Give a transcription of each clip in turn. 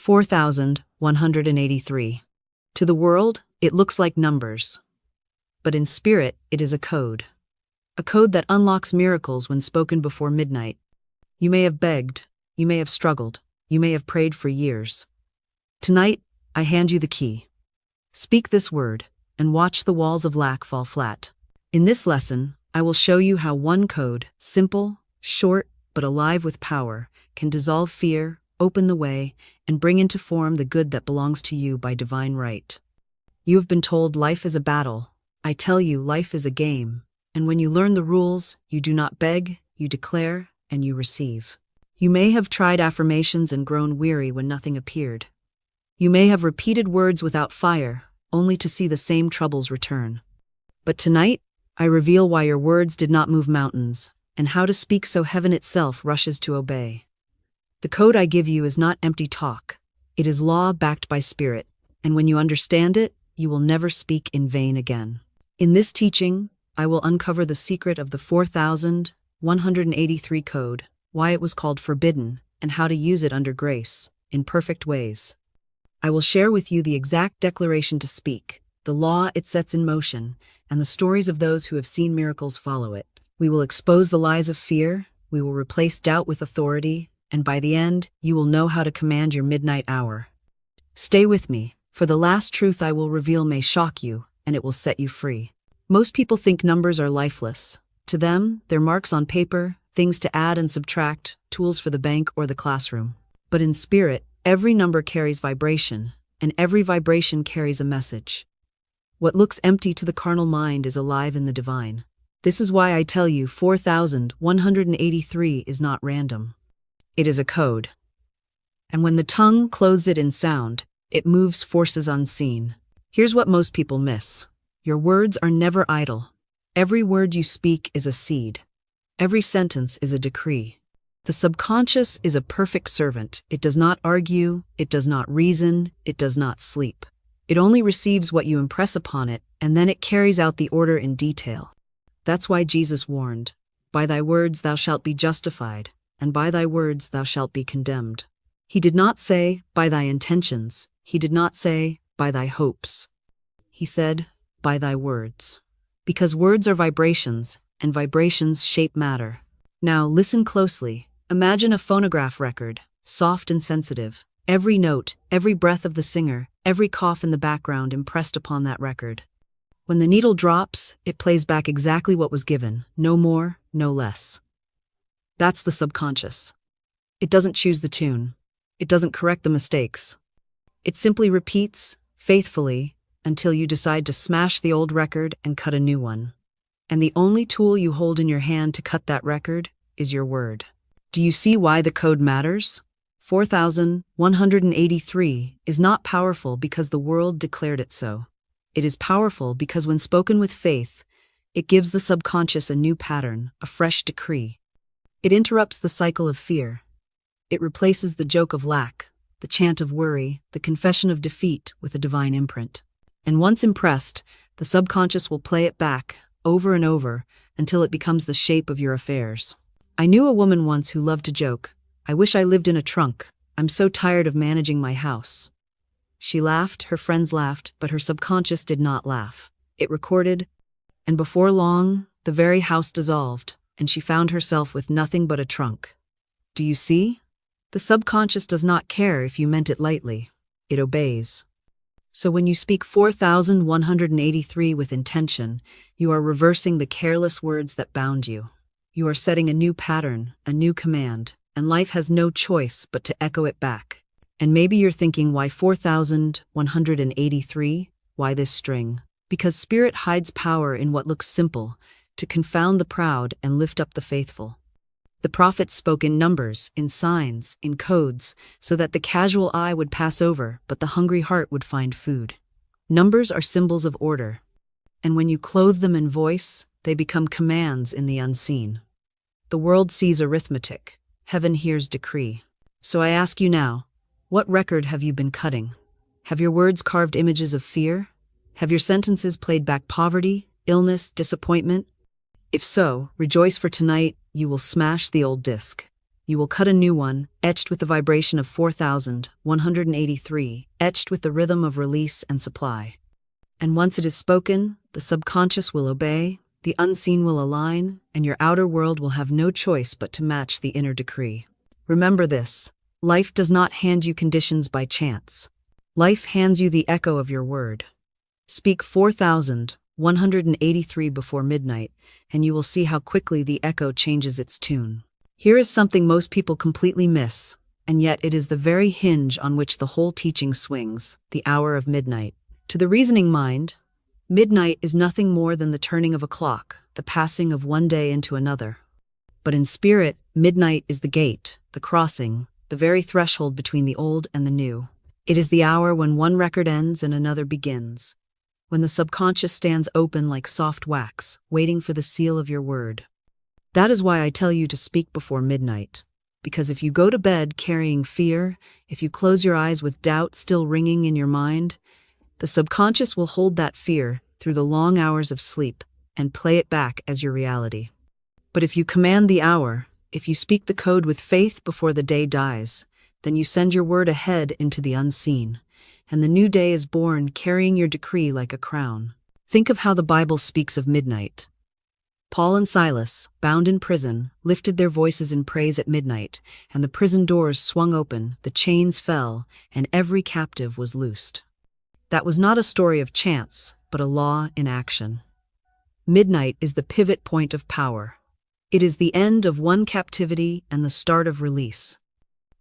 4,183. To the world, it looks like numbers. But in spirit, it is a code. A code that unlocks miracles when spoken before midnight. You may have begged, you may have struggled, you may have prayed for years. Tonight, I hand you the key. Speak this word, and watch the walls of lack fall flat. In this lesson, I will show you how one code, simple, short, but alive with power, can dissolve fear, open the way, and bring into form the good that belongs to you by divine right. You have been told life is a battle. I tell you, life is a game. And when you learn the rules, you do not beg, you declare, and you receive. You may have tried affirmations and grown weary when nothing appeared. You may have repeated words without fire, only to see the same troubles return. But tonight, I reveal why your words did not move mountains, and how to speak so heaven itself rushes to obey. The code I give you is not empty talk. It is law backed by spirit, and when you understand it, you will never speak in vain again. In this teaching, I will uncover the secret of the 4,183 code, why it was called forbidden, and how to use it under grace, in perfect ways. I will share with you the exact declaration to speak, the law it sets in motion, and the stories of those who have seen miracles follow it. We will expose the lies of fear, we will replace doubt with authority, and by the end, you will know how to command your midnight hour. Stay with me, for the last truth I will reveal may shock you, and it will set you free. Most people think numbers are lifeless. To them, they're marks on paper, things to add and subtract, tools for the bank or the classroom. But in spirit, every number carries vibration, and every vibration carries a message. What looks empty to the carnal mind is alive in the divine. This is why I tell you 4,183 is not random. It is a code. And when the tongue clothes it in sound, it moves forces unseen. Here's what most people miss. Your words are never idle. Every word you speak is a seed. Every sentence is a decree. The subconscious is a perfect servant. It does not argue, it does not reason, it does not sleep. It only receives what you impress upon it, and then it carries out the order in detail. That's why Jesus warned, "By thy words thou shalt be justified, and by thy words thou shalt be condemned." He did not say, "By thy intentions." He did not say, "By thy hopes." He said, "By thy words." Because words are vibrations, and vibrations shape matter. Now listen closely. Imagine a phonograph record, soft and sensitive. Every note, every breath of the singer, every cough in the background impressed upon that record. When the needle drops, it plays back exactly what was given, no more, no less. That's the subconscious. It doesn't choose the tune. It doesn't correct the mistakes. It simply repeats, faithfully, until you decide to smash the old record and cut a new one. And the only tool you hold in your hand to cut that record is your word. Do you see why the code matters? 4,183 is not powerful because the world declared it so. It is powerful because when spoken with faith, it gives the subconscious a new pattern, a fresh decree. It interrupts the cycle of fear. It replaces the joke of lack, the chant of worry, the confession of defeat with a divine imprint. And once impressed, the subconscious will play it back, over and over, until it becomes the shape of your affairs. I knew a woman once who loved to joke, "I wish I lived in a trunk. I'm so tired of managing my house." She laughed, her friends laughed, but her subconscious did not laugh. It recorded, and before long, the very house dissolved, and she found herself with nothing but a trunk. Do you see? The subconscious does not care if you meant it lightly. It obeys. So when you speak 4,183 with intention, you are reversing the careless words that bound you. You are setting a new pattern, a new command, and life has no choice but to echo it back. And maybe you're thinking, why 4,183? Why this string? Because spirit hides power in what looks simple, to confound the proud and lift up the faithful. The prophets spoke in numbers, in signs, in codes, so that the casual eye would pass over, but the hungry heart would find food. Numbers are symbols of order, and when you clothe them in voice, they become commands in the unseen. The world sees arithmetic, heaven hears decree. So I ask you now, what record have you been cutting? Have your words carved images of fear? Have your sentences played back poverty, illness, disappointment? If so, rejoice, for tonight you will smash the old disc. You will cut a new one, etched with the vibration of 4,183, etched with the rhythm of release and supply. And once it is spoken, the subconscious will obey, the unseen will align, and your outer world will have no choice but to match the inner decree. Remember this: life does not hand you conditions by chance. Life hands you the echo of your word. Speak 4,183 before midnight, and you will see how quickly the echo changes its tune. Here is something most people completely miss, and yet it is the very hinge on which the whole teaching swings: the hour of midnight. To the reasoning mind, midnight is nothing more than the turning of a clock, the passing of one day into another. But in spirit, midnight is the gate, the crossing, the very threshold between the old and the new. It is the hour when one record ends and another begins, when the subconscious stands open like soft wax, waiting for the seal of your word. That is why I tell you to speak before midnight, because if you go to bed carrying fear, if you close your eyes with doubt still ringing in your mind, the subconscious will hold that fear through the long hours of sleep and play it back as your reality. But if you command the hour, if you speak the code with faith before the day dies, then you send your word ahead into the unseen, and the new day is born carrying your decree like a crown. Think of how the Bible speaks of midnight. Paul and Silas, bound in prison, lifted their voices in praise at midnight, and the prison doors swung open, the chains fell, and every captive was loosed. That was not a story of chance, but a law in action. Midnight is the pivot point of power. It is the end of one captivity and the start of release.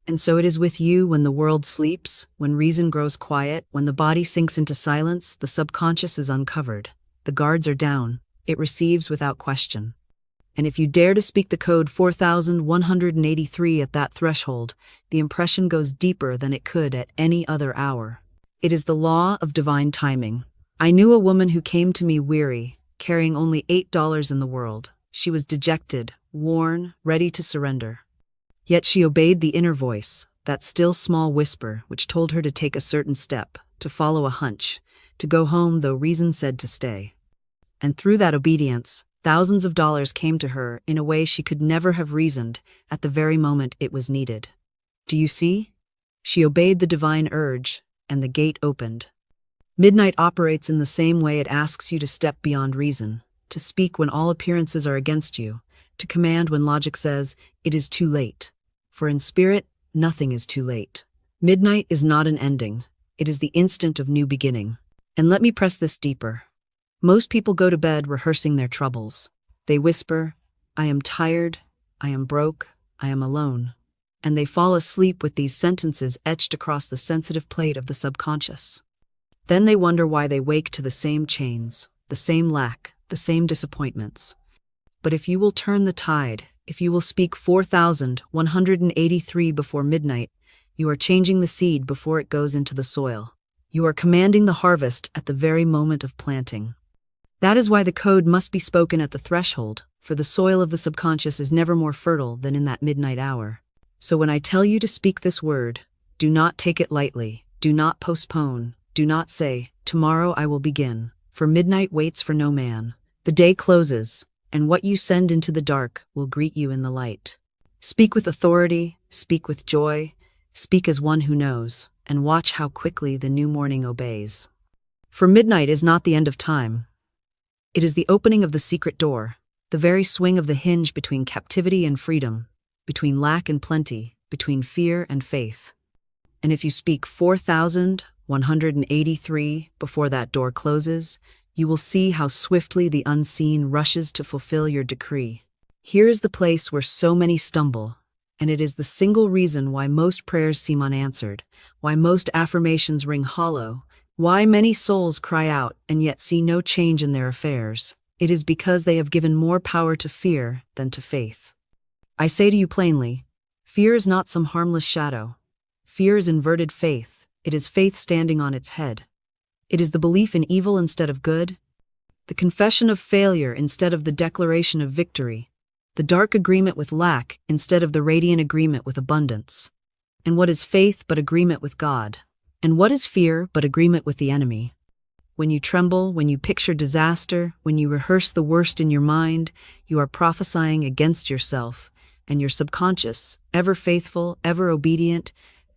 And so it is with you when the world sleeps, when reason grows quiet, when the body sinks into silence, the subconscious is uncovered. The guards are down. It receives without question. And if you dare to speak the code 4,183 at that threshold, the impression goes deeper than it could at any other hour. It is the law of divine timing. I knew a woman who came to me weary, carrying only $8 in the world. She was dejected, worn, ready to surrender. Yet she obeyed the inner voice, that still small whisper which told her to take a certain step, to follow a hunch, to go home though reason said to stay. And through that obedience, thousands of dollars came to her in a way she could never have reasoned at the very moment it was needed. Do you see? She obeyed the divine urge, and the gate opened. Midnight operates in the same way. It asks you to step beyond reason, to speak when all appearances are against you, to command when logic says it is too late. For in spirit, nothing is too late. Midnight is not an ending. It is the instant of new beginning. And let me press this deeper. Most people go to bed rehearsing their troubles. They whisper, "I am tired, I am broke, I am alone." And they fall asleep with these sentences etched across the sensitive plate of the subconscious. Then they wonder why they wake to the same chains, the same lack, the same disappointments. But if you will turn the tide, if you will speak 4,183 before midnight, you are changing the seed before it goes into the soil. You are commanding the harvest at the very moment of planting. That is why the code must be spoken at the threshold, for the soil of the subconscious is never more fertile than in that midnight hour. So when I tell you to speak this word, do not take it lightly, do not postpone, do not say, "Tomorrow I will begin," for midnight waits for no man. The day closes, and what you send into the dark will greet you in the light. Speak with authority, speak with joy, speak as one who knows, and watch how quickly the new morning obeys. For midnight is not the end of time. It is the opening of the secret door, the very swing of the hinge between captivity and freedom, between lack and plenty, between fear and faith. And if you speak 4,183 before that door closes, you will see how swiftly the unseen rushes to fulfill your decree. Here is the place where so many stumble, and it is the single reason why most prayers seem unanswered, why most affirmations ring hollow, why many souls cry out and yet see no change in their affairs. It is because they have given more power to fear than to faith. I say to you plainly, fear is not some harmless shadow. Fear is inverted faith. It is faith standing on its head. It is the belief in evil instead of good, the confession of failure instead of the declaration of victory, the dark agreement with lack instead of the radiant agreement with abundance. And what is faith but agreement with God? And what is fear but agreement with the enemy? When you tremble, when you picture disaster, when you rehearse the worst in your mind, you are prophesying against yourself, and your subconscious, ever faithful, ever obedient,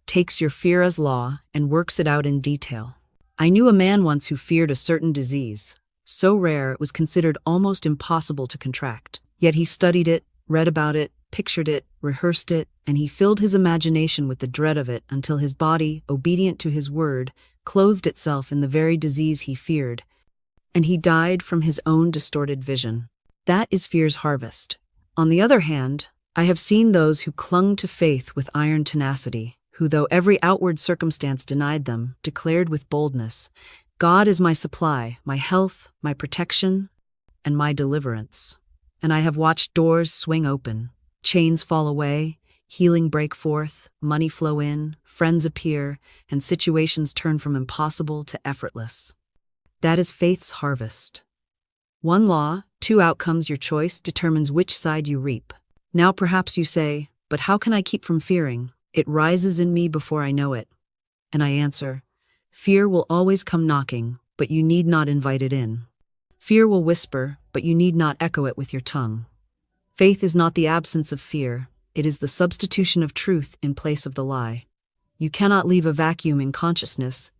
takes your fear as law and works it out in detail. I knew a man once who feared a certain disease, so rare it was considered almost impossible to contract. Yet he studied it, read about it, pictured it, rehearsed it, and he filled his imagination with the dread of it until his body, obedient to his word, clothed itself in the very disease he feared, and he died from his own distorted vision. That is fear's harvest. On the other hand, I have seen those who clung to faith with iron tenacity, who, though every outward circumstance denied them, declared with boldness, "God is my supply, my health, my protection, and my deliverance." And I have watched doors swing open, chains fall away, healing break forth, money flow in, friends appear, and situations turn from impossible to effortless. That is faith's harvest. One law, two outcomes. Your choice determines which side you reap. Now perhaps you say, "But how can I keep from fearing? It rises in me before I know it." And I answer, fear will always come knocking, but you need not invite it in. Fear will whisper, but you need not echo it with your tongue. Faith is not the absence of fear, it is the substitution of truth in place of the lie. You cannot leave a vacuum in consciousness.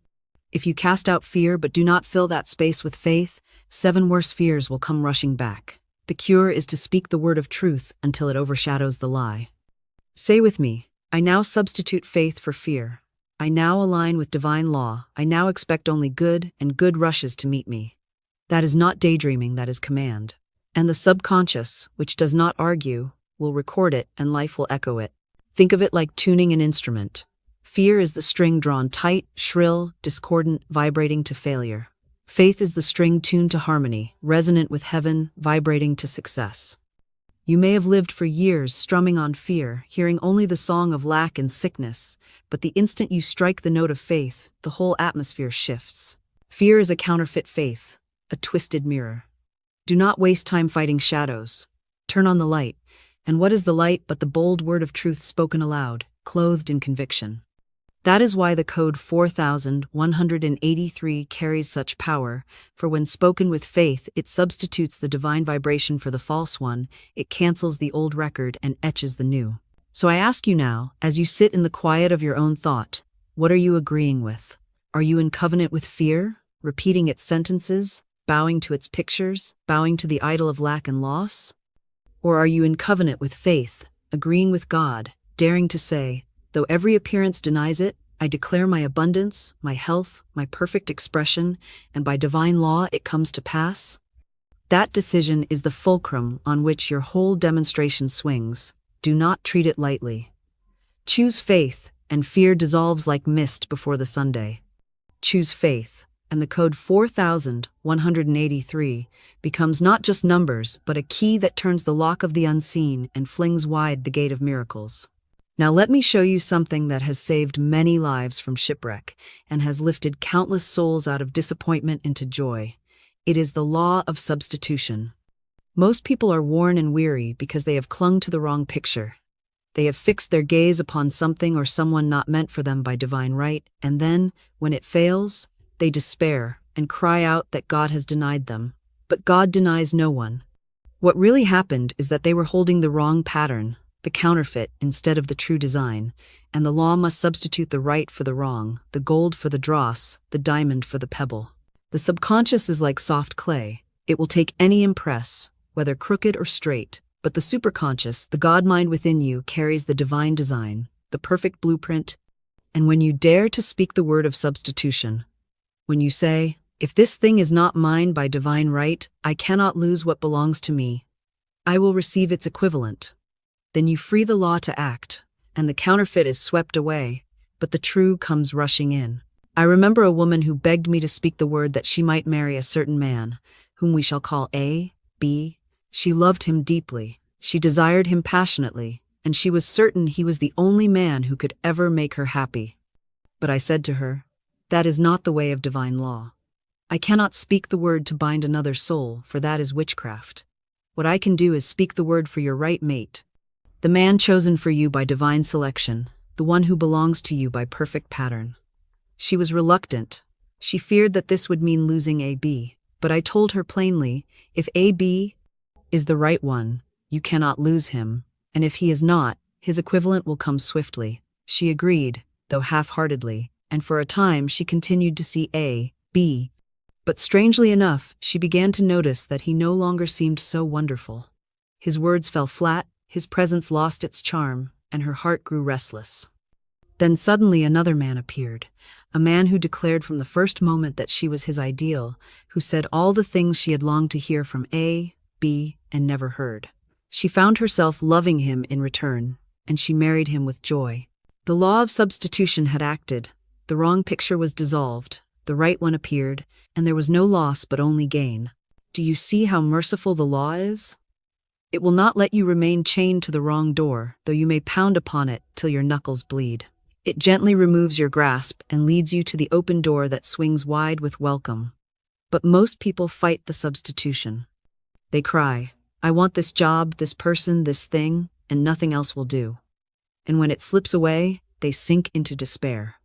If you cast out fear but do not fill that space with faith, 7 worse fears will come rushing back. The cure is to speak the word of truth until it overshadows the lie. Say with me, I now substitute faith for fear. I now align with divine law. I now expect only good, and good rushes to meet me. That is not daydreaming, that is command. And the subconscious, which does not argue, will record it and life will echo it. Think of it like tuning an instrument. Fear is the string drawn tight, shrill, discordant, vibrating to failure. Faith is the string tuned to harmony, resonant with heaven, vibrating to success. You may have lived for years strumming on fear, hearing only the song of lack and sickness, but the instant you strike the note of faith, the whole atmosphere shifts. Fear is a counterfeit faith, a twisted mirror. Do not waste time fighting shadows. Turn on the light. And what is the light but the bold word of truth spoken aloud, clothed in conviction? That is why the code 4183 carries such power, for when spoken with faith, it substitutes the divine vibration for the false one, it cancels the old record and etches the new. So I ask you now, as you sit in the quiet of your own thought, what are you agreeing with? Are you in covenant with fear, repeating its sentences, bowing to its pictures, bowing to the idol of lack and loss? Or are you in covenant with faith, agreeing with God, daring to say, though every appearance denies it, I declare my abundance, my health, my perfect expression, and by divine law it comes to pass? That decision is the fulcrum on which your whole demonstration swings. Do not treat it lightly. Choose faith, and fear dissolves like mist before the Sunday. Choose faith, and the code 4183 becomes not just numbers, but a key that turns the lock of the unseen and flings wide the gate of miracles. Now let me show you something that has saved many lives from shipwreck and has lifted countless souls out of disappointment into joy. It is the law of substitution. Most people are worn and weary because they have clung to the wrong picture. They have fixed their gaze upon something or someone not meant for them by divine right, and then, when it fails, they despair and cry out that God has denied them. But God denies no one. What really happened is that they were holding the wrong pattern, the counterfeit instead of the true design, and the law must substitute the right for the wrong, the gold for the dross, the diamond for the pebble. The subconscious is like soft clay. It will take any impress, whether crooked or straight, but the superconscious, the God mind within you, carries the divine design, the perfect blueprint. And when you dare to speak the word of substitution, when you say, if this thing is not mine by divine right, I cannot lose what belongs to me. I will receive its equivalent. Then you free the law to act, and the counterfeit is swept away, but the true comes rushing in. I remember a woman who begged me to speak the word that she might marry a certain man, whom we shall call A, B. She loved him deeply, she desired him passionately, and she was certain he was the only man who could ever make her happy. But I said to her, that is not the way of divine law. I cannot speak the word to bind another soul, for that is witchcraft. What I can do is speak the word for your right mate, the man chosen for you by divine selection, the one who belongs to you by perfect pattern. She was reluctant. She feared that this would mean losing AB, but I told her plainly, if AB is the right one, you cannot lose him, And if he is not, his equivalent will come swiftly. She agreed, though half-heartedly, and for a time she continued to see A, B. But strangely enough, she began to notice that he no longer seemed so wonderful. His words fell flat, his presence lost its charm, and her heart grew restless. Then suddenly another man appeared, a man who declared from the first moment that she was his ideal, who said all the things she had longed to hear from A, B, and never heard. She found herself loving him in return, and she married him with joy. The law of substitution had acted. The wrong picture was dissolved, the right one appeared, and there was no loss but only gain. Do you see how merciful the law is? It will not let you remain chained to the wrong door, though you may pound upon it till your knuckles bleed. It gently removes your grasp and leads you to the open door that swings wide with welcome. But most people fight the substitution. They cry, "I want this job, this person, this thing, and nothing else will do." And when it slips away, they sink into despair.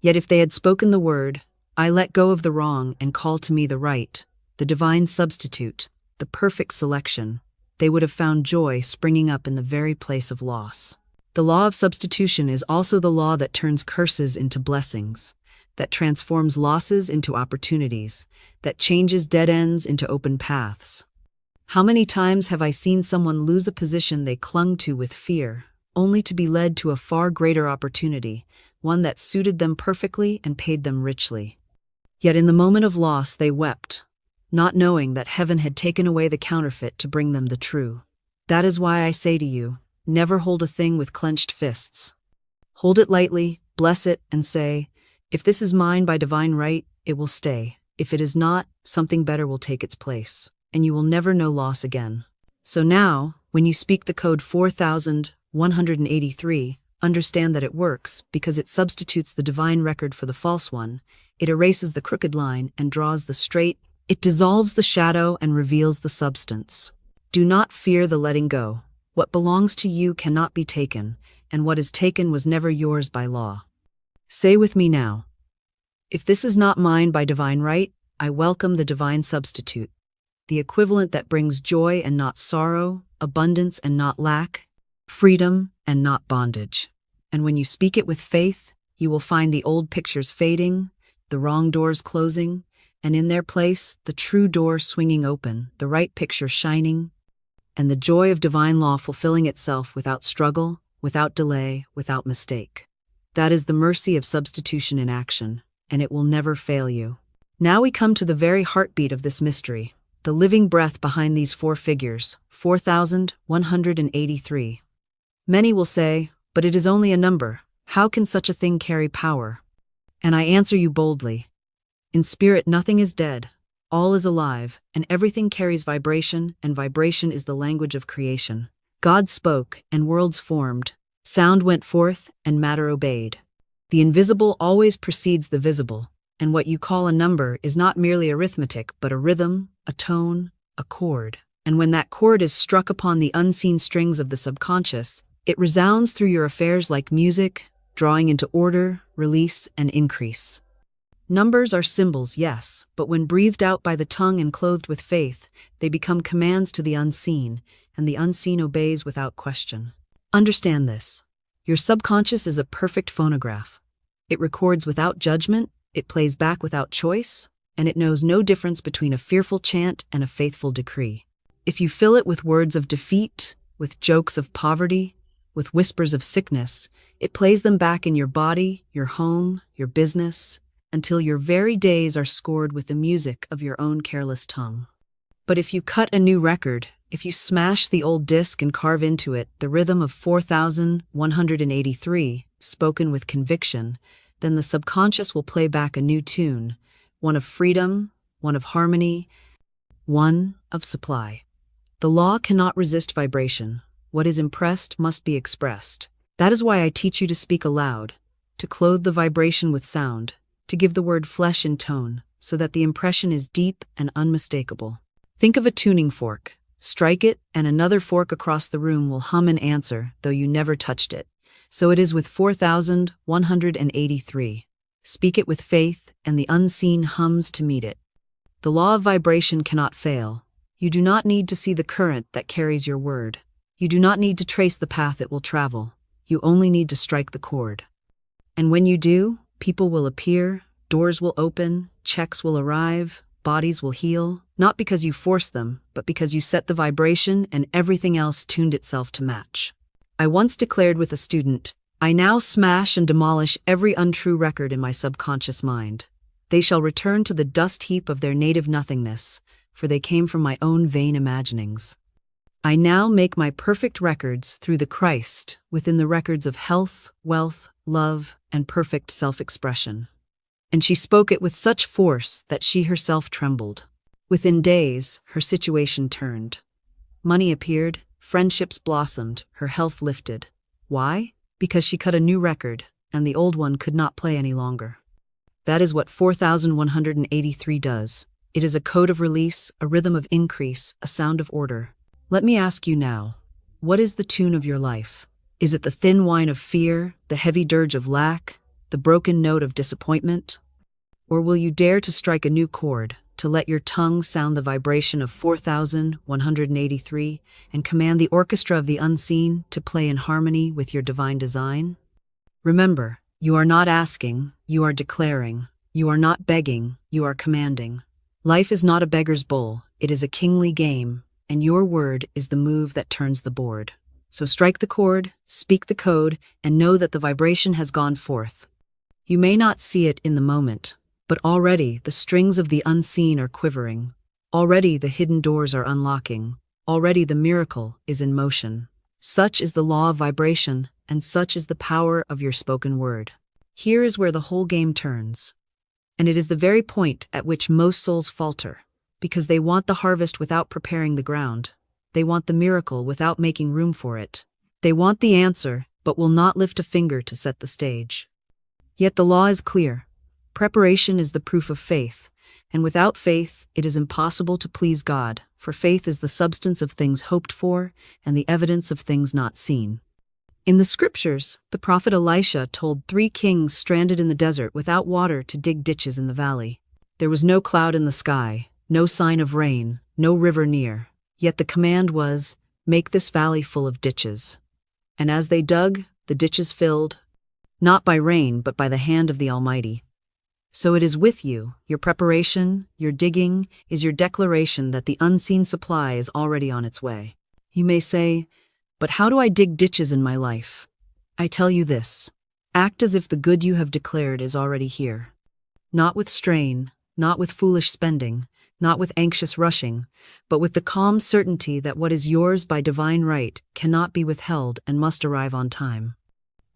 Yet if they had spoken the word, "I let go of the wrong and call to me the right," the divine substitute, the perfect selection, they would have found joy springing up in the very place of loss. The law of substitution is also the law that turns curses into blessings, that transforms losses into opportunities, that changes dead ends into open paths. How many times have I seen someone lose a position they clung to with fear, only to be led to a far greater opportunity, one that suited them perfectly and paid them richly. Yet in the moment of loss they wept, not knowing that heaven had taken away the counterfeit to bring them the true. That is why I say to you, never hold a thing with clenched fists. Hold it lightly, bless it, and say, "If this is mine by divine right, it will stay. If it is not, something better will take its place, and you will never know loss again." So now, when you speak the code 4183, understand that it works because it substitutes the divine record for the false one. It erases the crooked line and draws the straight. It dissolves the shadow and reveals the substance. Do not fear the letting go. What belongs to you cannot be taken, and what is taken was never yours by law. Say with me now, "If this is not mine by divine right, I welcome the divine substitute, the equivalent that brings joy and not sorrow, abundance and not lack, freedom and not bondage." And when you speak it with faith, you will find the old pictures fading, the wrong doors closing, and in their place, the true door swinging open, the right picture shining, and the joy of divine law fulfilling itself without struggle, without delay, without mistake. That is the mercy of substitution in action, and it will never fail you. Now we come to the very heartbeat of this mystery, the living breath behind these four figures, 4183. Many will say, "But it is only a number. How can such a thing carry power?" And I answer you boldly. In spirit, nothing is dead. All is alive, and everything carries vibration, and vibration is the language of creation. God spoke, and worlds formed. Sound went forth, and matter obeyed. The invisible always precedes the visible, and what you call a number is not merely arithmetic, but a rhythm, a tone, a chord. And when that chord is struck upon the unseen strings of the subconscious, it resounds through your affairs like music, drawing into order, release, and increase. Numbers are symbols, yes, but when breathed out by the tongue and clothed with faith, they become commands to the unseen, and the unseen obeys without question. Understand this. Your subconscious is a perfect phonograph. It records without judgment, it plays back without choice, and it knows no difference between a fearful chant and a faithful decree. If you fill it with words of defeat, with jokes of poverty, with whispers of sickness, it plays them back in your body, your home, your business, until your very days are scored with the music of your own careless tongue. But if you cut a new record, if you smash the old disc and carve into it the rhythm of 4183, spoken with conviction, then the subconscious will play back a new tune, one of freedom, one of harmony, one of supply. The law cannot resist vibration. What is impressed must be expressed. That is why I teach you to speak aloud, to clothe the vibration with sound, to give the word flesh and tone, so that the impression is deep and unmistakable. Think of a tuning fork. Strike it, and another fork across the room will hum an answer, though you never touched it. So it is with 4183. Speak it with faith, and the unseen hums to meet it. The law of vibration cannot fail. You do not need to see the current that carries your word. You do not need to trace the path it will travel. You only need to strike the chord. And when you do, people will appear, doors will open, checks will arrive, bodies will heal, not because you forced them, but because you set the vibration and everything else tuned itself to match. I once declared with a student, I now smash and demolish every untrue record in my subconscious mind. They shall return to the dust heap of their native nothingness, for they came from my own vain imaginings. I now make my perfect records through the Christ within the records of health, wealth, love, and perfect self-expression. And she spoke it with such force that she herself trembled. Within days, her situation turned. Money appeared, friendships blossomed, her health lifted. Why? Because she cut a new record, and the old one could not play any longer. That is what 4183 does. It is a code of release, a rhythm of increase, a sound of order. Let me ask you now, what is the tune of your life? Is it the thin whine of fear, the heavy dirge of lack, the broken note of disappointment? Or will you dare to strike a new chord, to let your tongue sound the vibration of 4183 and command the orchestra of the unseen to play in harmony with your divine design? Remember, you are not asking, you are declaring. You are not begging, you are commanding. Life is not a beggar's bowl, it is a kingly game, and your word is the move that turns the board. So strike the chord, speak the code, and know that the vibration has gone forth. You may not see it in the moment, but already the strings of the unseen are quivering. Already the hidden doors are unlocking. Already the miracle is in motion. Such is the law of vibration, and such is the power of your spoken word. Here is where the whole game turns. And it is the very point at which most souls falter, because they want the harvest without preparing the ground. They want the miracle without making room for it. They want the answer, but will not lift a finger to set the stage. Yet the law is clear. Preparation is the proof of faith, and without faith it is impossible to please God, for faith is the substance of things hoped for and the evidence of things not seen. In the scriptures, the prophet Elisha told 3 kings stranded in the desert without water to dig ditches in the valley. There was no cloud in the sky, no sign of rain, no river near. Yet the command was, make this valley full of ditches. And as they dug, the ditches filled, not by rain but by the hand of the Almighty. So it is with you, your preparation, your digging, is your declaration that the unseen supply is already on its way. You may say, but how do I dig ditches in my life? I tell you this, act as if the good you have declared is already here. Not with strain, not with foolish spending, not with anxious rushing, but with the calm certainty that what is yours by divine right cannot be withheld and must arrive on time.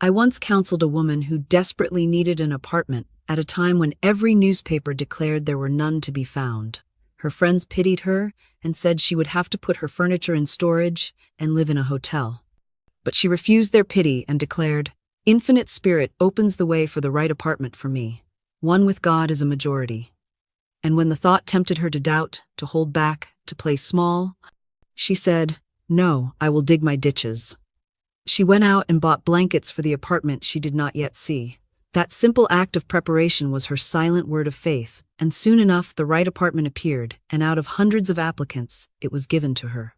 I once counseled a woman who desperately needed an apartment at a time when every newspaper declared there were none to be found. Her friends pitied her and said she would have to put her furniture in storage and live in a hotel. But she refused their pity and declared, Infinite Spirit opens the way for the right apartment for me. One with God is a majority. And when the thought tempted her to doubt, to hold back, to play small, she said, no, I will dig my ditches. She went out and bought blankets for the apartment she did not yet see. That simple act of preparation was her silent word of faith, and soon enough the right apartment appeared, and out of hundreds of applicants, it was given to her.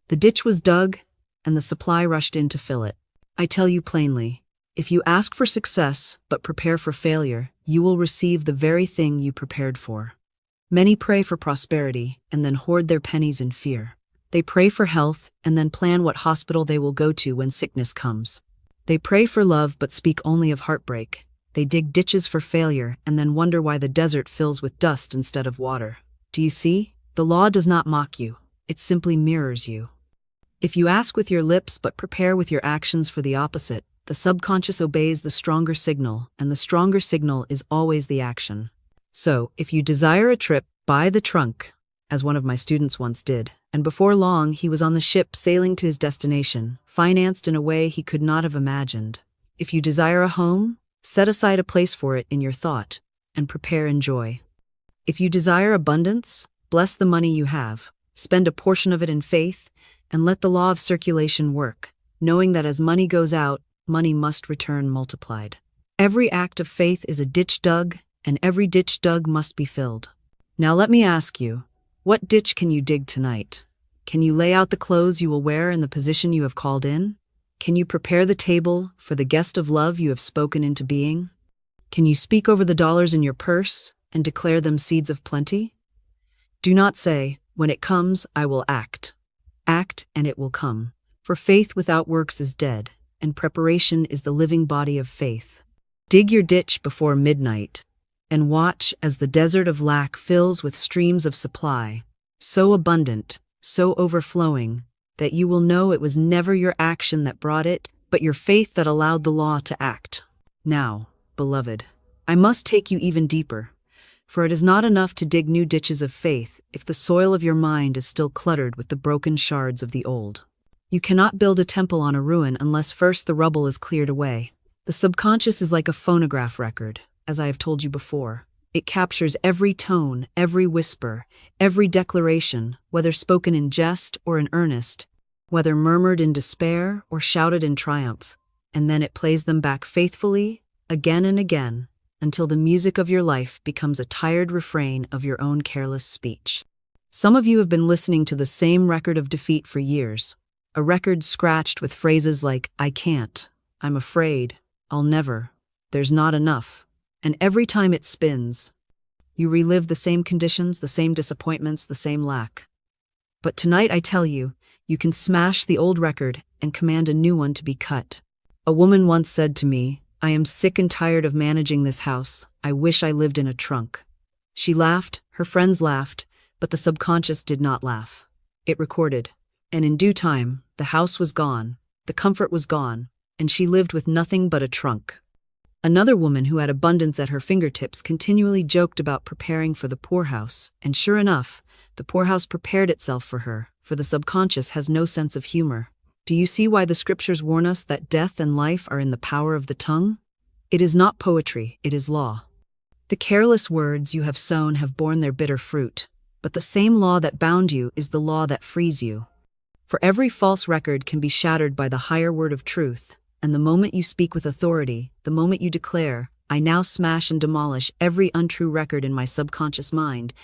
The ditch was dug, and the supply rushed in to fill it. I tell you plainly, if you ask for success but prepare for failure, you will receive the very thing you prepared for. Many pray for prosperity and then hoard their pennies in fear. They pray for health and then plan what hospital they will go to when sickness comes. They pray for love but speak only of heartbreak. They dig ditches for failure and then wonder why the desert fills with dust instead of water. Do you see? The law does not mock you. It simply mirrors you. If you ask with your lips but prepare with your actions for the opposite, the subconscious obeys the stronger signal, and the stronger signal is always the action. So, if you desire a trip, buy the trunk, as one of my students once did, and before long he was on the ship sailing to his destination, financed in a way he could not have imagined. If you desire a home, set aside a place for it in your thought, and prepare in joy. If you desire abundance, bless the money you have, spend a portion of it in faith, and let the law of circulation work, knowing that as money goes out, money must return multiplied. Every act of faith is a ditch dug, and every ditch dug must be filled. Now let me ask you, what ditch can you dig tonight? Can you lay out the clothes you will wear in the position you have called in? Can you prepare the table for the guest of love you have spoken into being? Can you speak over the dollars in your purse and declare them seeds of plenty? Do not say, "When it comes, I will act." Act, and it will come. For faith without works is dead, and preparation is the living body of faith. Dig your ditch before midnight, and watch as the desert of lack fills with streams of supply, so abundant, so overflowing, that you will know it was never your action that brought it, but your faith that allowed the law to act. Now, beloved, I must take you even deeper, for it is not enough to dig new ditches of faith if the soil of your mind is still cluttered with the broken shards of the old. You cannot build a temple on a ruin unless first the rubble is cleared away. The subconscious is like a phonograph record, as I have told you before. It captures every tone, every whisper, every declaration, whether spoken in jest or in earnest, whether murmured in despair or shouted in triumph, and then it plays them back faithfully, again and again, until the music of your life becomes a tired refrain of your own careless speech. Some of you have been listening to the same record of defeat for years, a record scratched with phrases like, "I can't," "I'm afraid," "I'll never," "There's not enough." And every time it spins, you relive the same conditions, the same disappointments, the same lack. But tonight I tell you, you can smash the old record and command a new one to be cut. A woman once said to me, "I am sick and tired of managing this house. I wish I lived in a trunk." She laughed, her friends laughed, but the subconscious did not laugh. It recorded, and in due time, the house was gone, the comfort was gone, and she lived with nothing but a trunk. Another woman who had abundance at her fingertips continually joked about preparing for the poorhouse, and sure enough, the poorhouse prepared itself for her, for the subconscious has no sense of humor. Do you see why the scriptures warn us that death and life are in the power of the tongue? It is not poetry, it is law. The careless words you have sown have borne their bitter fruit, but the same law that bound you is the law that frees you. For every false record can be shattered by the higher word of truth, and the moment you speak with authority, the moment you declare, "I now smash and demolish every untrue record in my subconscious mind,"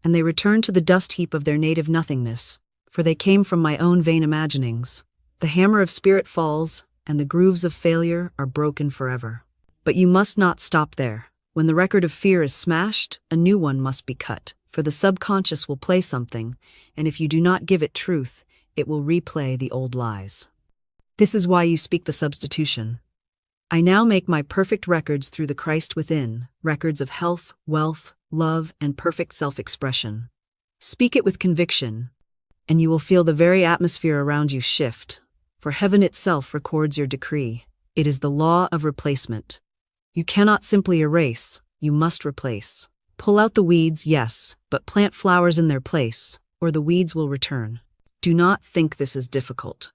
and they return to the dust heap of their native nothingness, for they came from my own vain imaginings. The hammer of spirit falls, and the grooves of failure are broken forever. But you must not stop there. When the record of fear is smashed, a new one must be cut, for the subconscious will play something, and if you do not give it truth, it will replay the old lies. This is why you speak the substitution. I now make my perfect records through the Christ within, records of health, wealth, love, and perfect self-expression. Speak it with conviction, and you will feel the very atmosphere around you shift, for heaven itself records your decree. It is the law of replacement. You cannot simply erase, you must replace. Pull out the weeds, yes, but plant flowers in their place, or the weeds will return. Do not think this is difficult.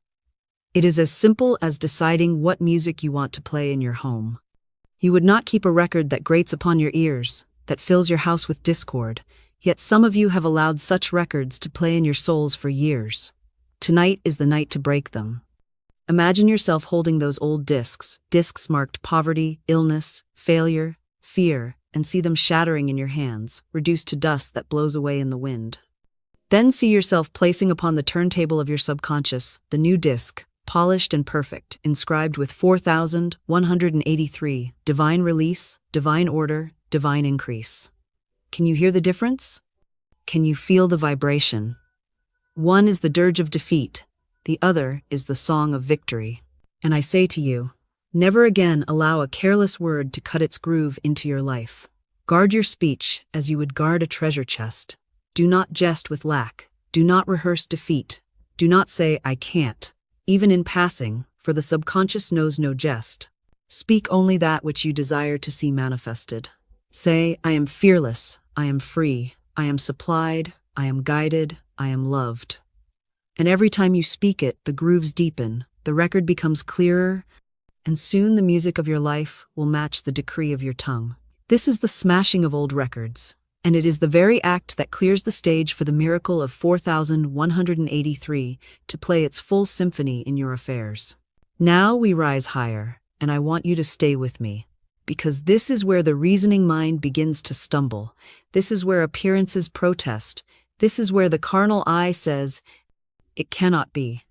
It is as simple as deciding what music you want to play in your home. You would not keep a record that grates upon your ears, that fills your house with discord, yet some of you have allowed such records to play in your souls for years. Tonight is the night to break them. Imagine yourself holding those old discs marked poverty, illness, failure, fear, and see them shattering in your hands, reduced to dust that blows away in the wind. Then see yourself placing upon the turntable of your subconscious the new disc, polished and perfect, inscribed with 4,183, divine release, divine order, divine increase. Can you hear the difference? Can you feel the vibration? One is the dirge of defeat, the other is the song of victory. And I say to you, never again allow a careless word to cut its groove into your life. Guard your speech as you would guard a treasure chest. Do not jest with lack. Do not rehearse defeat. Do not say, "I can't," even in passing, for the subconscious knows no jest. Speak only that which you desire to see manifested. Say, "I am fearless, I am free, I am supplied, I am guided, I am loved." And every time you speak it, the grooves deepen, the record becomes clearer, and soon the music of your life will match the decree of your tongue. This is the smashing of old records, and it is the very act that clears the stage for the miracle of 4,183 to play its full symphony in your affairs. Now we rise higher, and I want you to stay with me, because this is where the reasoning mind begins to stumble. This is where appearances protest. This is where the carnal eye says, It cannot be.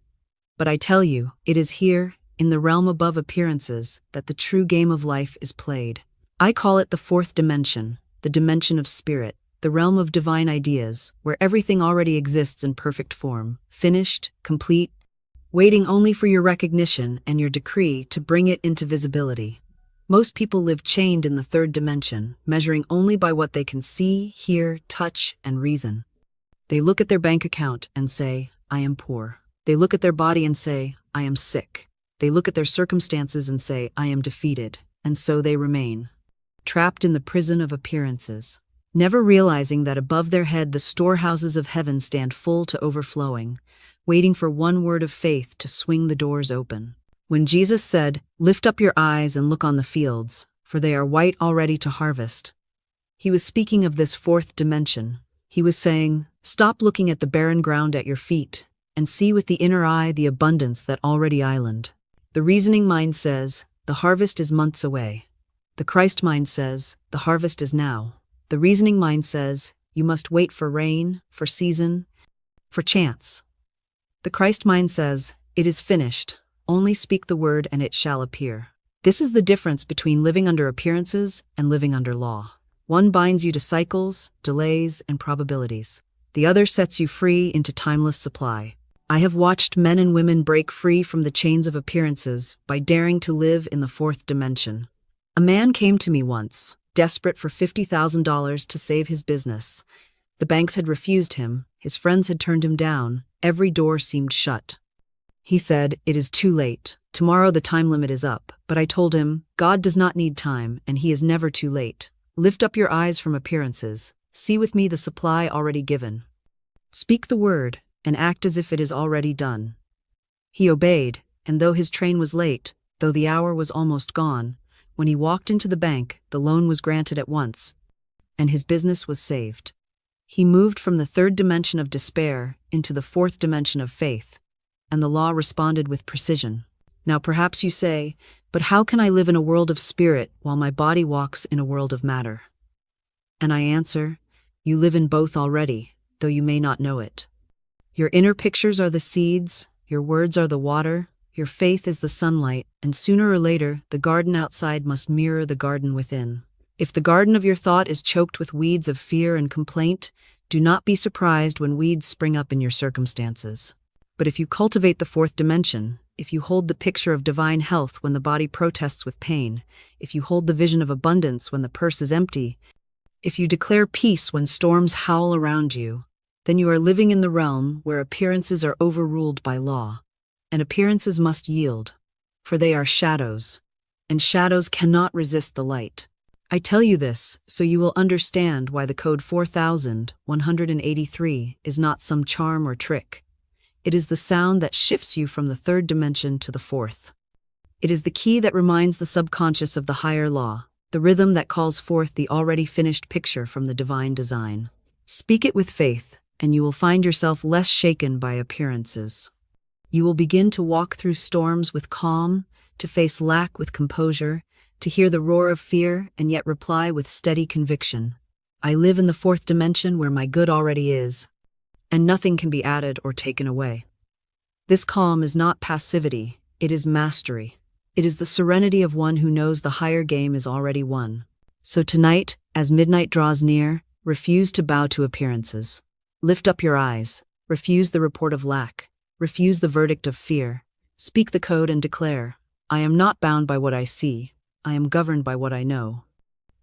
But I tell you, it is here, in the realm above appearances, that the true game of life is played. I call it the fourth dimension, the dimension of spirit, the realm of divine ideas, where everything already exists in perfect form, finished, complete, waiting only for your recognition and your decree to bring it into visibility. Most people live chained in the third dimension, measuring only by what they can see, hear, touch, and reason. They look at their bank account and say, I am poor. They look at their body and say, I am sick. They look at their circumstances and say, I am defeated. And so they remain, trapped in the prison of appearances, never realizing that above their head the storehouses of heaven stand full to overflowing, waiting for one word of faith to swing the doors open. When Jesus said, Lift up your eyes and look on the fields, for they are white already to harvest, he was speaking of this fourth dimension. He was saying, Stop looking at the barren ground at your feet, and see with the inner eye the abundance that already island. The reasoning mind says, the harvest is months away. The Christ mind says, the harvest is now. The reasoning mind says, you must wait for rain, for season, for chance. The Christ mind says, it is finished. Only speak the word and it shall appear. This is the difference between living under appearances and living under law. One binds you to cycles, delays, and probabilities. The other sets you free into timeless supply. I have watched men and women break free from the chains of appearances by daring to live in the fourth dimension. A man came to me once, desperate for $50,000 to save his business. The banks had refused him, his friends had turned him down, every door seemed shut. He said, it is too late. Tomorrow the time limit is up. But I told him, God does not need time, and he is never too late. Lift up your eyes from appearances. See with me the supply already given. Speak the word, and act as if it is already done. He obeyed, and though his train was late, though the hour was almost gone, when he walked into the bank, the loan was granted at once, and his business was saved. He moved from the third dimension of despair into the fourth dimension of faith, and the law responded with precision. Now perhaps you say, but how can I live in a world of spirit while my body walks in a world of matter? And I answer, you live in both already, though you may not know it. Your inner pictures are the seeds, your words are the water, your faith is the sunlight, and sooner or later, the garden outside must mirror the garden within. If the garden of your thought is choked with weeds of fear and complaint, do not be surprised when weeds spring up in your circumstances. But if you cultivate the fourth dimension, if you hold the picture of divine health when the body protests with pain, if you hold the vision of abundance when the purse is empty, if you declare peace when storms howl around you, then you are living in the realm where appearances are overruled by law, and appearances must yield, for they are shadows, and shadows cannot resist the light. I tell you this so you will understand why the code 4183 is not some charm or trick. It is the sound that shifts you from the third dimension to the fourth. It is the key that reminds the subconscious of the higher law, the rhythm that calls forth the already finished picture from the divine design. Speak it with faith, and you will find yourself less shaken by appearances. You will begin to walk through storms with calm, to face lack with composure, to hear the roar of fear and yet reply with steady conviction. I live in the fourth dimension where my good already is, and nothing can be added or taken away. This calm is not passivity, it is mastery. It is the serenity of one who knows the higher game is already won. So tonight, as midnight draws near, refuse to bow to appearances. Lift up your eyes, refuse the report of lack, refuse the verdict of fear. Speak the code and declare, I am not bound by what I see, I am governed by what I know.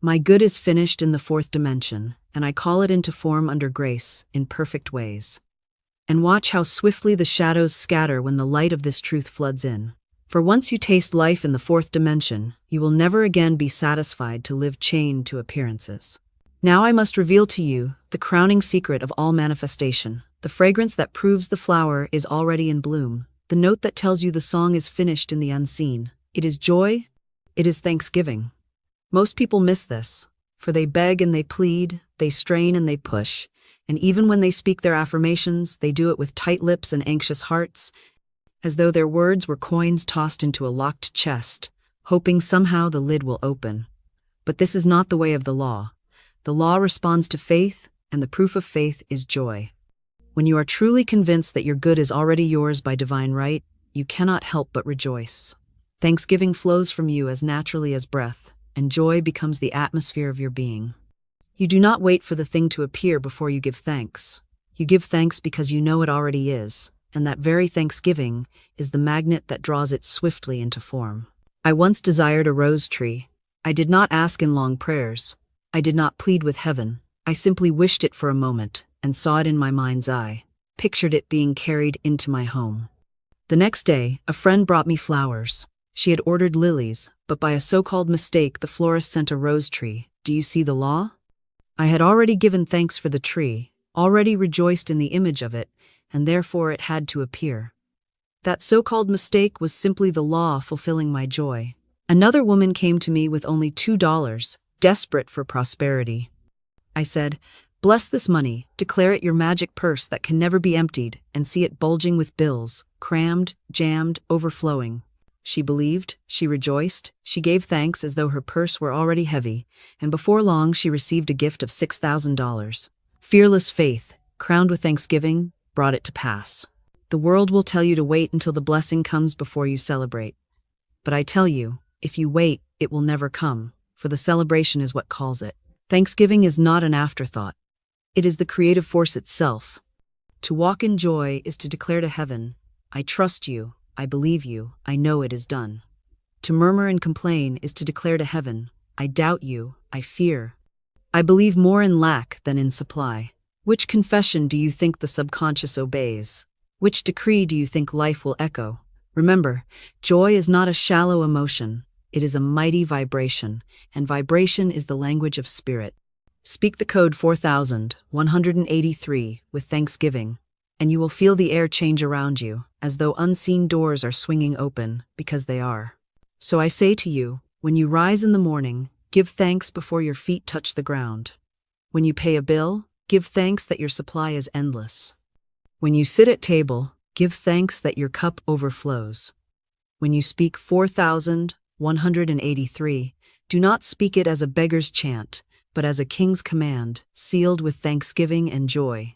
My good is finished in the fourth dimension, and I call it into form under grace, in perfect ways. And watch how swiftly the shadows scatter when the light of this truth floods in. For once you taste life in the fourth dimension, you will never again be satisfied to live chained to appearances. Now I must reveal to you the crowning secret of all manifestation, the fragrance that proves the flower is already in bloom, the note that tells you the song is finished in the unseen. It is joy, it is thanksgiving. Most people miss this, for they beg and they plead, they strain and they push, and even when they speak their affirmations, they do it with tight lips and anxious hearts, as though their words were coins tossed into a locked chest, hoping somehow the lid will open. But this is not the way of the law. The law responds to faith, and the proof of faith is joy. When you are truly convinced that your good is already yours by divine right, you cannot help but rejoice. Thanksgiving flows from you as naturally as breath, and joy becomes the atmosphere of your being. You do not wait for the thing to appear before you give thanks. You give thanks because you know it already is, and that very thanksgiving is the magnet that draws it swiftly into form. I once desired a rose tree. I did not ask in long prayers. I did not plead with heaven. I simply wished it for a moment and saw it in my mind's eye, pictured it being carried into my home. The next day, a friend brought me flowers. She had ordered lilies, but by a so-called mistake, the florist sent a rose tree. Do you see the law? I had already given thanks for the tree, already rejoiced in the image of it, and therefore it had to appear. That so-called mistake was simply the law fulfilling my joy. Another woman came to me with only $2, desperate for prosperity. I said, "Bless this money, declare it your magic purse that can never be emptied, and see it bulging with bills, crammed, jammed, overflowing." She believed, she rejoiced, she gave thanks as though her purse were already heavy, and before long she received a gift of $6,000. Fearless faith, crowned with thanksgiving, brought it to pass. The world will tell you to wait until the blessing comes before you celebrate. But I tell you, if you wait, it will never come, for the celebration is what calls it. Thanksgiving is not an afterthought. It is the creative force itself. To walk in joy is to declare to heaven, "I trust you, I believe you, I know it is done." To murmur and complain is to declare to heaven, "I doubt you, I fear. I believe more in lack than in supply." Which confession do you think the subconscious obeys? Which decree do you think life will echo? Remember, joy is not a shallow emotion. It is a mighty vibration, and vibration is the language of spirit. Speak the code 4183 with thanksgiving, and you will feel the air change around you, as though unseen doors are swinging open, because they are. So I say to you, when you rise in the morning, give thanks before your feet touch the ground. When you pay a bill, give thanks that your supply is endless. When you sit at table, give thanks that your cup overflows. When you speak 4183, do not speak it as a beggar's chant, but as a king's command, sealed with thanksgiving and joy.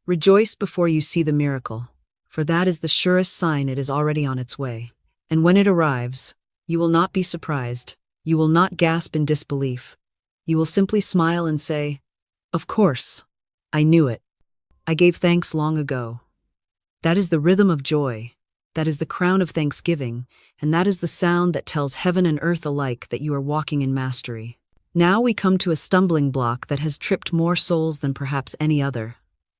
Rejoice before you see the miracle, for that is the surest sign it is already on its way. And when it arrives, you will not be surprised, you will not gasp in disbelief. You will simply smile and say, "Of course, I knew it. I gave thanks long ago." That is the rhythm of joy, that is the crown of thanksgiving, and that is the sound that tells heaven and earth alike that you are walking in mastery. Now we come to a stumbling block that has tripped more souls than perhaps any other.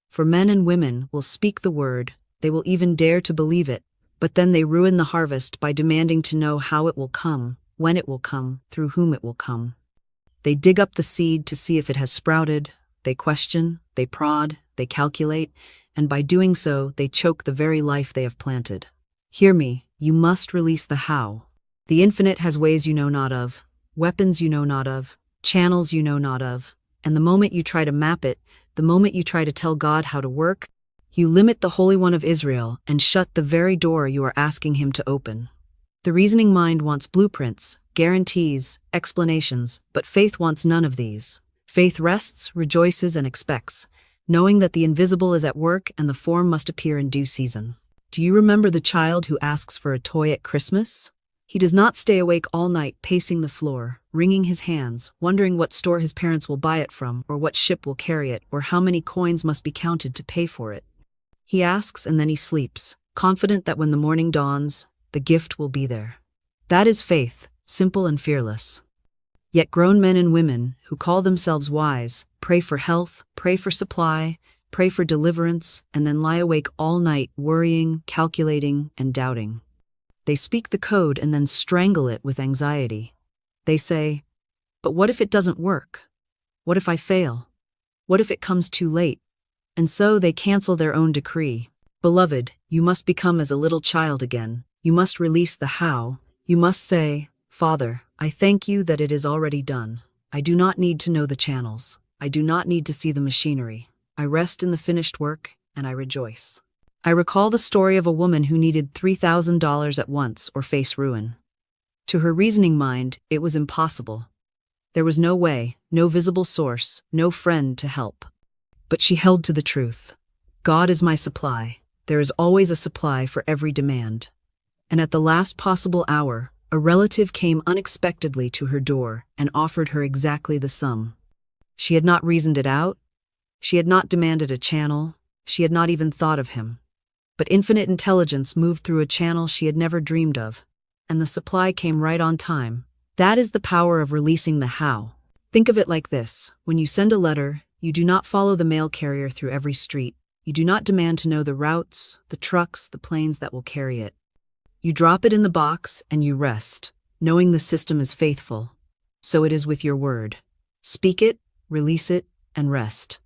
For men and women will speak the word, they will even dare to believe it, but then they ruin the harvest by demanding to know how it will come, when it will come, through whom it will come. They dig up the seed to see if it has sprouted, they question, they prod, they calculate, and by doing so, they choke the very life they have planted. Hear me, you must release the how. The infinite has ways you know not of, weapons you know not of, channels you know not of, and the moment you try to map it, the moment you try to tell God how to work, you limit the Holy One of Israel and shut the very door you are asking him to open. The reasoning mind wants blueprints, guarantees, explanations, but faith wants none of these. Faith rests, rejoices, and expects, knowing that the invisible is at work and the form must appear in due season. Do you remember the child who asks for a toy at Christmas? He does not stay awake all night pacing the floor, wringing his hands, wondering what store his parents will buy it from, or what ship will carry it, or how many coins must be counted to pay for it. He asks and then he sleeps, confident that when the morning dawns, the gift will be there. That is faith, simple and fearless. Yet grown men and women, who call themselves wise, pray for health, pray for supply, pray for deliverance, and then lie awake all night worrying, calculating, and doubting. They speak the code and then strangle it with anxiety. They say, "But what if it doesn't work? What if I fail? What if it comes too late?" And so they cancel their own decree. Beloved, you must become as a little child again. You must release the how. You must say, "Father, I thank you that it is already done. I do not need to know the channels. I do not need to see the machinery. I rest in the finished work, and I rejoice." I recall the story of a woman who needed $3,000 at once or face ruin. To her reasoning mind, it was impossible. There was no way, no visible source, no friend to help. But she held to the truth. God is my supply. There is always a supply for every demand. And at the last possible hour, a relative came unexpectedly to her door and offered her exactly the sum. She had not reasoned it out. She had not demanded a channel. She had not even thought of him. But infinite intelligence moved through a channel she had never dreamed of, and the supply came right on time. That is the power of releasing the how. Think of it like this. When you send a letter, you do not follow the mail carrier through every street. You do not demand to know the routes, the trucks, the planes that will carry it. You drop it in the box and you rest, knowing the system is faithful. So it is with your word. Speak it, release it, and rest.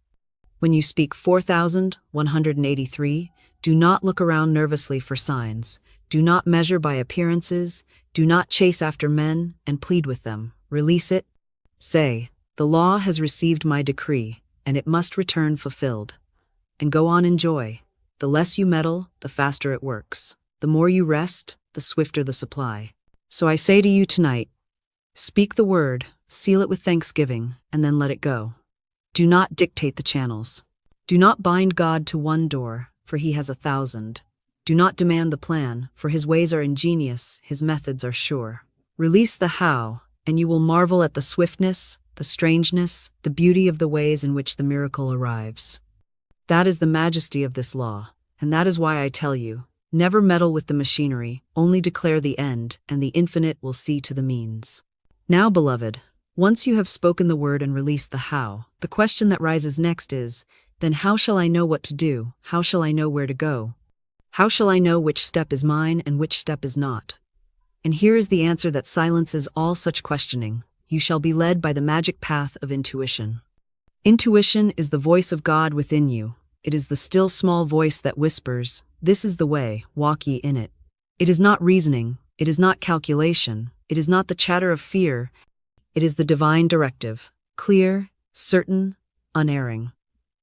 When you speak 4,183, do not look around nervously for signs. Do not measure by appearances. Do not chase after men and plead with them. Release it. Say, the law has received my decree, and it must return fulfilled. And go on in joy. The less you meddle, the faster it works. The more you rest, the swifter the supply. So I say to you tonight, speak the word, seal it with thanksgiving, and then let it go. Do not dictate the channels. Do not bind God to one door, for he has 1,000. Do not demand the plan, for his ways are ingenious, his methods are sure. Release the how, and you will marvel at the swiftness, the strangeness, the beauty of the ways in which the miracle arrives. That is the majesty of this law, and that is why I tell you, never meddle with the machinery, only declare the end, and the infinite will see to the means. Now, beloved, once you have spoken the word and released the how, the question that rises next is, then how shall I know what to do? How shall I know where to go? How shall I know which step is mine and which step is not? And here is the answer that silences all such questioning. You shall be led by the magic path of intuition. Intuition is the voice of God within you. It is the still small voice that whispers, "This is the way, walk ye in it." It is not reasoning, it is not calculation, it is not the chatter of fear, it is the divine directive, clear, certain, unerring.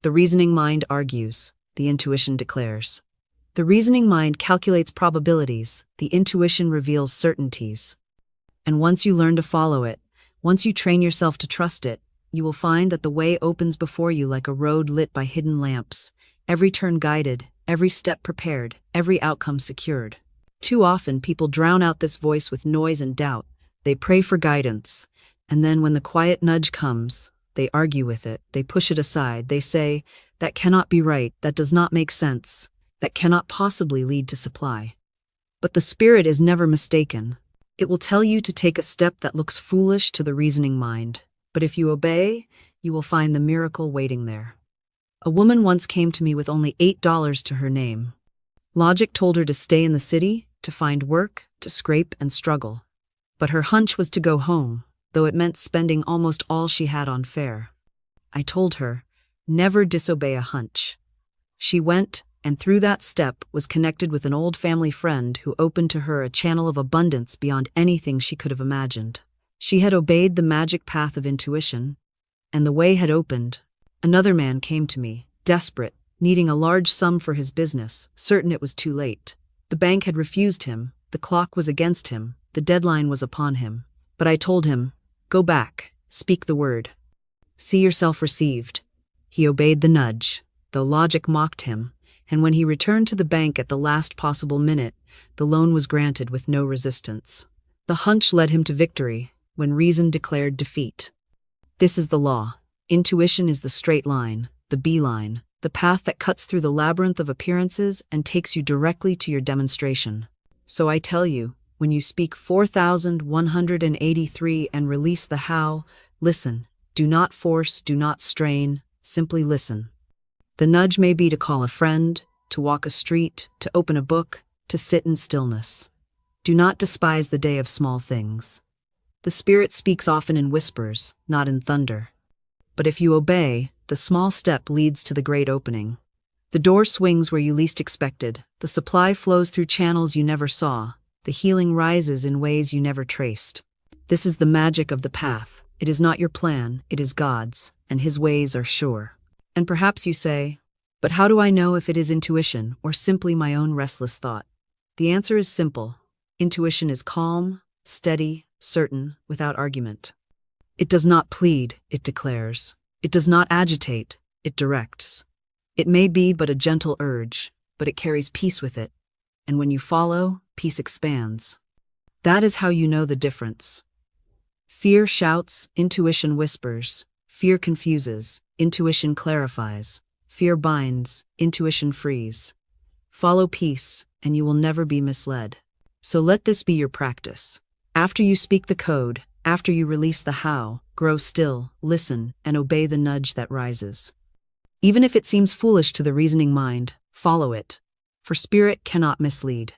The reasoning mind argues, the intuition declares. The reasoning mind calculates probabilities, the intuition reveals certainties. And once you learn to follow it, once you train yourself to trust it, you will find that the way opens before you like a road lit by hidden lamps, every turn guided, every step prepared, every outcome secured. Too often people drown out this voice with noise and doubt. They pray for guidance, and then when the quiet nudge comes, they argue with it, they push it aside, they say, "That cannot be right, that does not make sense, that cannot possibly lead to supply." But the Spirit is never mistaken. It will tell you to take a step that looks foolish to the reasoning mind. But if you obey, you will find the miracle waiting there. A woman once came to me with only $8 to her name. Logic told her to stay in the city, to find work, to scrape and struggle. But her hunch was to go home, though it meant spending almost all she had on fare. I told her, never disobey a hunch. She went, and through that step was connected with an old family friend who opened to her a channel of abundance beyond anything she could have imagined. She had obeyed the magic path of intuition, and the way had opened. Another man came to me, desperate, needing a large sum for his business, certain it was too late. The bank had refused him, the clock was against him, the deadline was upon him. But I told him, go back, speak the word. See yourself received. He obeyed the nudge, though logic mocked him, and when he returned to the bank at the last possible minute, the loan was granted with no resistance. The hunch led him to victory, when reason declared defeat. This is the law. Intuition is the straight line, the beeline, the path that cuts through the labyrinth of appearances and takes you directly to your demonstration. So I tell you, when you speak 4,183 and release the how, listen. Do not force, do not strain, simply listen. The nudge may be to call a friend, to walk a street, to open a book, to sit in stillness. Do not despise the day of small things. The Spirit speaks often in whispers, not in thunder. But if you obey, the small step leads to the great opening. The door swings where you least expected, the supply flows through channels you never saw, the healing rises in ways you never traced. This is the magic of the path. It is not your plan, it is God's, and His ways are sure. And perhaps you say, but how do I know if it is intuition or simply my own restless thought? The answer is simple. Intuition is calm, steady, certain, without argument. It does not plead, it declares. It does not agitate, it directs. It may be but a gentle urge, but it carries peace with it, and when you follow, peace expands. That is how you know the difference. Fear shouts, intuition whispers. Fear confuses, intuition clarifies. Fear binds, intuition frees. Follow peace, and you will never be misled. So let this be your practice. After you speak the code, after you release the how, grow still, listen, and obey the nudge that rises. Even if it seems foolish to the reasoning mind, follow it. For spirit cannot mislead.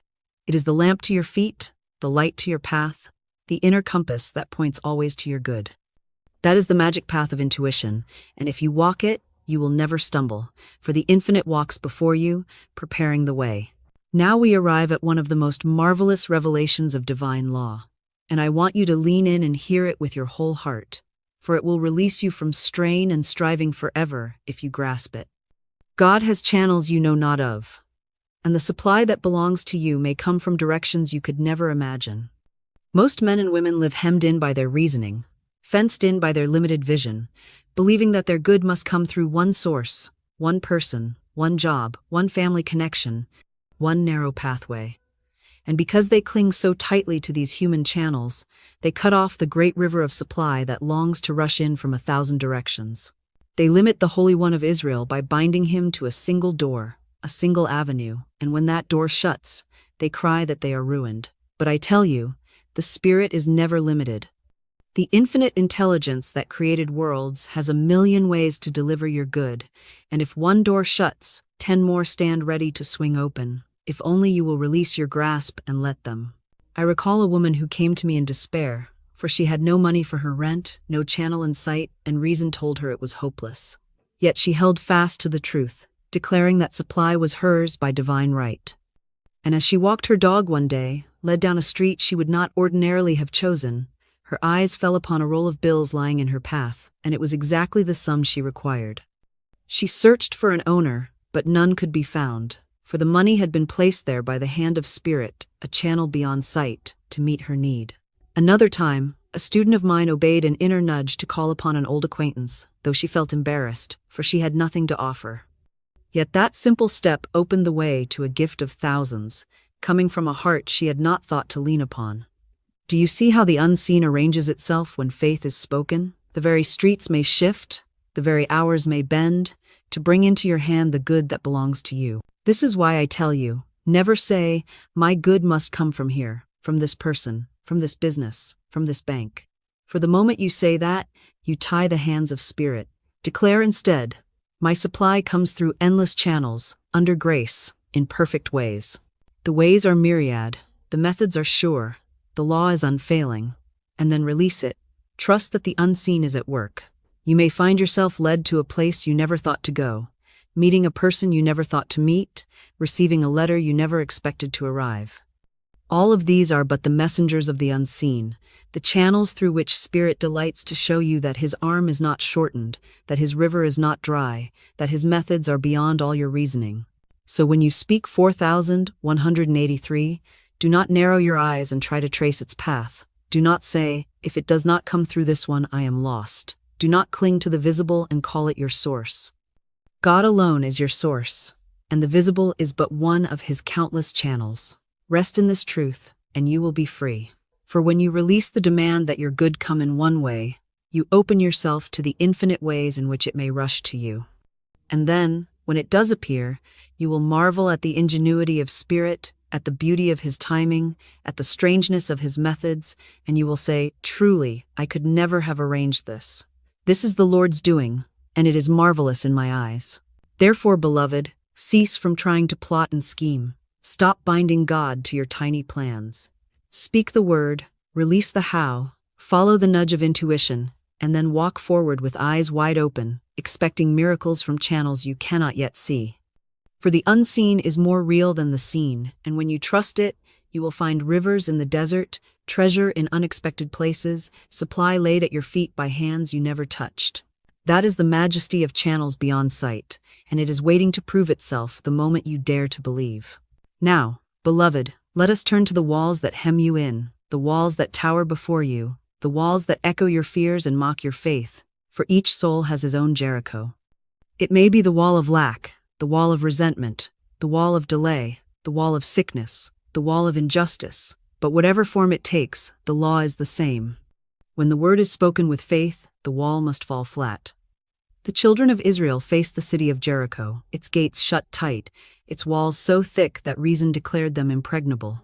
It is the lamp to your feet, the light to your path, the inner compass that points always to your good. That is the magic path of intuition, and if you walk it, you will never stumble, for the infinite walks before you, preparing the way. Now we arrive at one of the most marvelous revelations of divine law, and I want you to lean in and hear it with your whole heart, for it will release you from strain and striving forever if you grasp it. God has channels you know not of, and the supply that belongs to you may come from directions you could never imagine. Most men and women live hemmed in by their reasoning, fenced in by their limited vision, believing that their good must come through one source, one person, one job, one family connection, one narrow pathway. And because they cling so tightly to these human channels, they cut off the great river of supply that longs to rush in from 1,000 directions. They limit the Holy One of Israel by binding him to a single door, a single avenue, and when that door shuts, they cry that they are ruined. But I tell you, the Spirit is never limited. The infinite intelligence that created worlds has 1,000,000 ways to deliver your good, and if one door shuts, 10 more stand ready to swing open, if only you will release your grasp and let them. I recall a woman who came to me in despair, for she had no money for her rent, no channel in sight, and reason told her it was hopeless. Yet she held fast to the truth, declaring that supply was hers by divine right. And as she walked her dog one day, led down a street she would not ordinarily have chosen, her eyes fell upon a roll of bills lying in her path, and it was exactly the sum she required. She searched for an owner, but none could be found, for the money had been placed there by the hand of spirit, a channel beyond sight, to meet her need. Another time, a student of mine obeyed an inner nudge to call upon an old acquaintance, though she felt embarrassed, for she had nothing to offer. Yet that simple step opened the way to a gift of thousands, coming from a heart she had not thought to lean upon. Do you see how the unseen arranges itself when faith is spoken? The very streets may shift, the very hours may bend, to bring into your hand the good that belongs to you. This is why I tell you, never say, my good must come from here, from this person, from this business, from this bank. For the moment you say that, you tie the hands of spirit. Declare instead, my supply comes through endless channels, under grace, in perfect ways. The ways are myriad, the methods are sure, the law is unfailing, and then release it. Trust that the unseen is at work. You may find yourself led to a place you never thought to go, meeting a person you never thought to meet, receiving a letter you never expected to arrive. All of these are but the messengers of the unseen, the channels through which Spirit delights to show you that his arm is not shortened, that his river is not dry, that his methods are beyond all your reasoning. So when you speak 4,183, do not narrow your eyes and try to trace its path. Do not say, if it does not come through this one, I am lost. Do not cling to the visible and call it your source. God alone is your source, and the visible is but one of his countless channels. Rest in this truth, and you will be free. For when you release the demand that your good come in one way, you open yourself to the infinite ways in which it may rush to you. And then, when it does appear, you will marvel at the ingenuity of Spirit, at the beauty of his timing, at the strangeness of his methods, and you will say, truly, I could never have arranged this. This is the Lord's doing, and it is marvelous in my eyes. Therefore, beloved, cease from trying to plot and scheme. Stop binding God to your tiny plans. Speak the word, release the how, follow the nudge of intuition, and then walk forward with eyes wide open, expecting miracles from channels you cannot yet see. For the unseen is more real than the seen, and when you trust it, you will find rivers in the desert, treasure in unexpected places, supply laid at your feet by hands you never touched. That is the majesty of channels beyond sight, and it is waiting to prove itself the moment you dare to believe. Now, beloved, let us turn to the walls that hem you in, the walls that tower before you, the walls that echo your fears and mock your faith, for each soul has his own Jericho. It may be the wall of lack, the wall of resentment, the wall of delay, the wall of sickness, the wall of injustice. But whatever form it takes, the law is the same. When the word is spoken with faith, the wall must fall flat. The children of Israel faced the city of Jericho, its gates shut tight, its walls so thick that reason declared them impregnable.